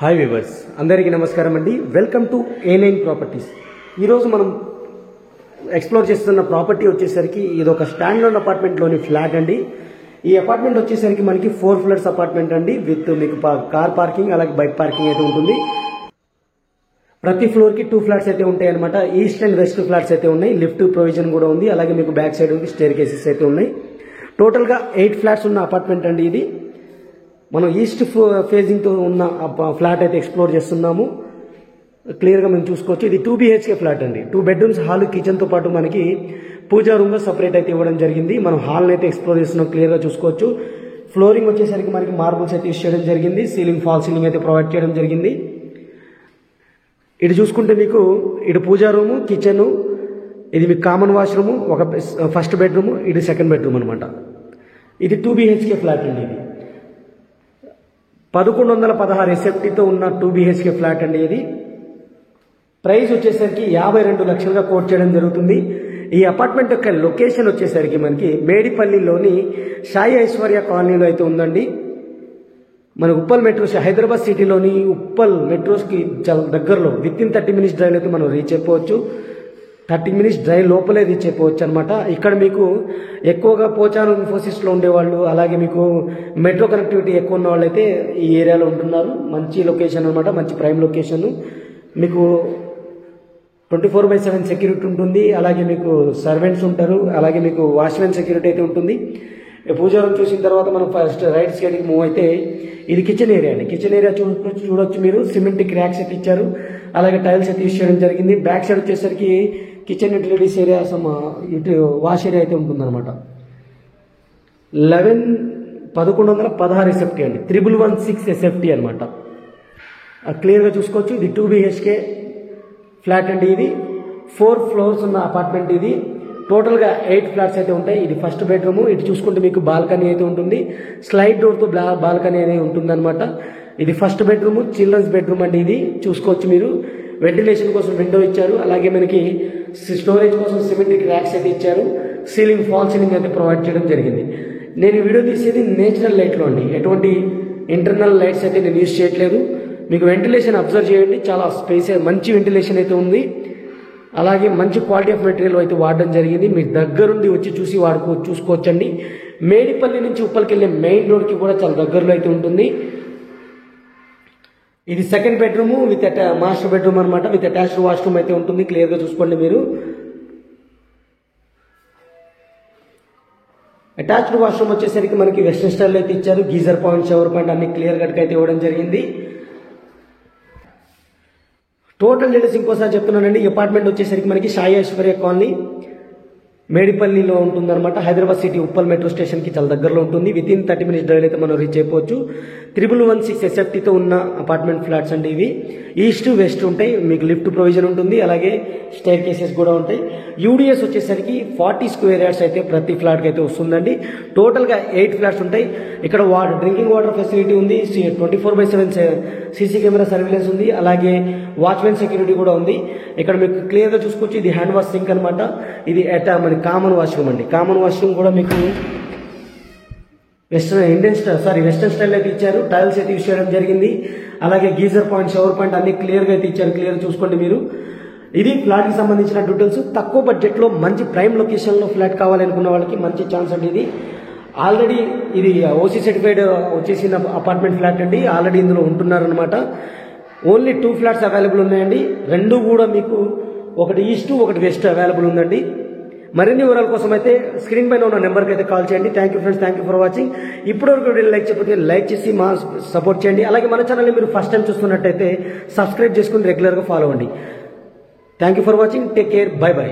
Hi viewers, అందరికీ నమస్కారం అండి. Welcome to A9 properties. ఈరోజు మనం ఎక్స్ప్లోర్ చేస్తున్న ప్రాపర్టీ వచ్చేసరికి ఇది ఒక స్టాండ్ లోన్ అపార్ట్మెంట్లోని ఫ్లాట్ అండి. ఈ అపార్ట్మెంట్ వచ్చేసరికి మనకి 4 ఫ్లోర్స్ అపార్ట్మెంట్ అండి. విత్ మీకు కార్ పార్కింగ్ అలాగే బైక్ పార్కింగ్ అయితే ఉంటుంది. ప్రతి ఫ్లోర్ కి 2 ఫ్లాట్స్ అయితే ఉంటాయి అనమాట. ఈస్ట్ అండ్ వెస్ట్ ఫ్లాట్స్ అయితే ఉన్నాయి. లిఫ్ట్ ప్రొవిజన్ కూడా ఉంది. అలాగే మీకు బ్యాక్ సైడ్ స్టేర్ కేసెస్ అయితే ఉన్నాయి. టోటల్ గా 8 ఫ్లాట్స్ ఉన్న అపార్ట్మెంట్ అండి ఇది. మనం ఈస్ట్ ఫేజింగ్ తో ఉన్న ఫ్లాట్ అయితే ఎక్స్ప్లోర్ చేస్తున్నాము. క్లియర్ గా మనం చూసుకోవచ్చు. ఇది 2 BHK ఫ్లాట్ అండి. 2 బెడ్రూమ్స్, హాల్, కిచెన్ తో పాటు మనకి పూజా రూమ్ గా సపరేట్ అయితే ఇవ్వడం జరిగింది. మనం హాల్ అయితే ఎక్స్ప్లోర్ చేస్తున్నాం. క్లియర్ గా చూసుకోవచ్చు. ఫ్లోరింగ్ వచ్చేసరికి మనకి మార్బుల్స్ అయితే యూస్ చేయడం జరిగింది. సీలింగ్, ఫాల్ సీలింగ్ అయితే ప్రొవైడ్ చేయడం జరిగింది. ఇటు చూసుకుంటే మీకు ఇటు పూజా రూము, కిచెన్, ఇది మీకు కామన్ వాష్రూమ్, ఒక ఫస్ట్ బెడ్రూమ్, ఇది సెకండ్ బెడ్రూమ్ అనమాట. ఇది 2 BHK ఫ్లాట్ అండి. ఇది 1116 ఎస్ఎఫ్టీతో ఉన్న 2 BHK ఫ్లాట్ అండి. ఇది ప్రైస్ వచ్చేసరికి 52 లక్షలుగా కోట్ చేయడం జరుగుతుంది. ఈ అపార్ట్మెంట్ యొక్క లొకేషన్ వచ్చేసరికి మనకి మేడిపల్లిలోని సాయి ఐశ్వర్య కాలనీలో అయితే ఉందండి. మన ఉప్పల్ మెట్రోస్, హైదరాబాద్ సిటీలోని ఉప్పల్ మెట్రోస్కి చాలా దగ్గరలో విత్ ఇన్ 30 మినిట్స్ డ్రైవ్ అయితే మనం రీచ్ అయిపోవచ్చు. 30 మినిట్స్ డ్రైవ్ లోపలే రీచ్ అయిపోవచ్చు అనమాట. ఇక్కడ మీకు ఎక్కువగా పోచారం ఇన్ఫోసిస్లో ఉండేవాళ్ళు, అలాగే మీకు మెట్రో కనెక్టివిటీ ఎక్కువ ఉన్న వాళ్ళు అయితే ఈ ఏరియాలో ఉంటున్నారు. మంచి లొకేషన్ అనమాట, మంచి ప్రైమ్ లొకేషన్. మీకు 24/7 సెక్యూరిటీ ఉంటుంది. అలాగే మీకు సర్వెంట్స్ ఉంటారు. అలాగే మీకు వాచ్మెన్ సెక్యూరిటీ అయితే ఉంటుంది. పూజారం చూసిన తర్వాత మనం ఫస్ట్ రైట్ సైడ్కి మూవ్ అయితే ఇది కిచెన్ ఏరియా అండి. కిచెన్ ఏరియా చూడొచ్చు మీరు. సిమెంట్ క్రాక్స్ అయితే ఇచ్చారు. అలాగే టైల్స్ అయితే యూస్ చేయడం జరిగింది. బ్యాక్ సైడ్ వచ్చేసరికి కిచెన్ యూటిలిటీస్ ఏరియా, ఇటు వాష్ ఏరియా అయితే ఉంటుందన్నమాట. 1116 ఎస్ఎఫ్టీ అండి. 1116 ఎస్ఎఫ్టీ అనమాట. క్లియర్గా చూసుకోవచ్చు. ఇది 2 BHK ఫ్లాట్ అండి. ఇది 4 ఫ్లోర్స్ ఉన్న అపార్ట్మెంట్. ఇది టోటల్గా 8 ఫ్లాట్స్ అయితే ఉంటాయి. ఇది ఫస్ట్ బెడ్రూమ్. ఇటు చూసుకుంటే మీకు బాల్కనీ అయితే ఉంటుంది. స్లైడ్ డోర్తో బాల్కనీ అనేది ఉంటుంది అనమాట. ఇది ఫస్ట్ బెడ్రూమ్, చిల్డ్రన్స్ బెడ్రూమ్ అండి. ఇది చూసుకోవచ్చు మీరు. వెంటిలేషన్ కోసం విండో ఇచ్చారు. అలాగే మనకి స్టోరేజ్ కోసం సిమెంట్ ర్యాక్స్ అయితే ఇచ్చారు. సీలింగ్, ఫాల్ సీలింగ్ అయితే ప్రొవైడ్ చేయడం జరిగింది. నేను వీడియో తీసేది నేచురల్ లైట్లో అండి. ఎటువంటి ఇంటర్నల్ లైట్స్ అయితే నేను యూజ్ చేయట్లేదు. మీకు వెంటిలేషన్ అబ్జర్వ్ చేయండి. చాలా స్పేస్, మంచి వెంటిలేషన్ అయితే ఉంది. అలాగే మంచి క్వాలిటీ ఆఫ్ మెటీరియల్ అయితే వాడడం జరిగింది. మీరు దగ్గరుండి వచ్చి చూసి చూసుకోవచ్చండి. మేడిపల్లి నుంచి ఉప్పల్కి వెళ్ళే మెయిన్ రోడ్కి కూడా చాలా దగ్గరలో అయితే ఉంటుంది. ఇది second bedroom with master bedroom అనమాట. విత్ అటాచ్డ్ వాష్రూమ్ అయితే ఉంటుంది. క్లియర్గా చూసుకోండి మీరు. అటాచ్డ్ వాష్రూమ్ వచ్చేసరికి మనకి వెస్టర్న్ స్టైల్ అయితే ఇచ్చారు. గీజర్ పాయింట్, షవర్ పాయింట్ అన్ని క్లియర్ కట్గా అయితే ఇవ్వడం జరిగింది. టోటల్ డీటెయిల్స్ ఇంకోసారి చెప్తున్నానండి. ఈ అపార్ట్మెంట్ వచ్చేసరికి మనకి సాయి ఐశ్వర్య కాలనీ మేడిపల్లిలో ఉంటుందన్నమాట. హైదరాబాద్ సిటీ ఉప్పల్ మెట్రో స్టేషన్కి చాలా దగ్గరలో ఉంటుంది. విత్ ఇన్ 30 మినిట్స్ డ్రైవ్ అయితే మనం రీచ్ అయిపోవచ్చు. 1116 ఎస్ఎఫ్టీతో ఉన్న అపార్ట్మెంట్ ఫ్లాట్స్ అండి ఇవి. ఈస్ట్ వెస్ట్ ఉంటాయి. మీకు లిఫ్ట్ ప్రొవిజన్ ఉంటుంది. అలాగే స్టైర్ కేసెస్ కూడా ఉంటాయి. యూడిఎస్ వచ్చేసరికి 40 స్క్వేర్ యార్డ్స్ అయితే ప్రతి ఫ్లాట్కి అయితే వస్తుందండి. టోటల్గా 8 ఫ్లాట్స్ ఉంటాయి. ఇక్కడ డ్రింకింగ్ వాటర్ ఫెసిలిటీ ఉంది. 24/7 సీసీ కెమెరా సర్వేలెన్స్ ఉంది. అలాగే వాచ్మెన్ సెక్యూరిటీ కూడా ఉంది. ఇక్కడ మీకు క్లియర్గా చూసుకోవచ్చు. ఇది హ్యాండ్ వాష్ సింక్ అనమాట. ఇది మన కామన్ వాష్రూమ్ అండి. కామన్ వాష్రూమ్ కూడా మీకు వెస్టర్న్ స్టైల్ అయితే ఇచ్చారు. టైల్స్ అయితే యూస్ చేయడం జరిగింది. అలాగే గీజర్ పాయింట్, షవర్ పాయింట్ అన్ని క్లియర్గా అయితే ఇచ్చారు. క్లియర్ చూసుకోండి మీరు. ఇది ఫ్లాట్కి సంబంధించిన డీటెయిల్స్. తక్కువ బడ్జెట్లో మంచి ప్రైమ్ లొకేషన్లో ఫ్లాట్ కావాలనుకున్న వాళ్ళకి మంచి ఛాన్స్ అండి ఇది. ఆల్రెడీ ఇది ఓసీ సర్టిఫైడ్ వచ్చేసిన అపార్ట్మెంట్ ఫ్లాట్ అండి. ఆల్రెడీ ఇందులో ఉంటున్నారనమాట. ఓన్లీ 2 ఫ్లాట్స్ అవైలబుల్ ఉన్నాయండి. 2 కూడా మీకు ఒకటి ఈస్ట్, ఒకటి వెస్ట్ అవైలబుల్ ఉందండి. మరిన్ని వివరాల కోసం అయితే స్క్రీన్ పైన ఉన్న నెంబర్కి అయితే కాల్ చేయండి. Thank you friends, thank you for watching. ఇప్పటివరకు వీడియో లైక్ చేయకపోతే లైక్ చేసి మా సపోర్ట్ చేయండి. అలాగే మన ఛానల్ని మీరు ఫస్ట్ టైం చూస్తున్నట్టయితే సబ్స్క్రైబ్ చేసుకుని రెగ్యులర్గా ఫాలో అవ్వండి. Thank you for watching. Take care. By by.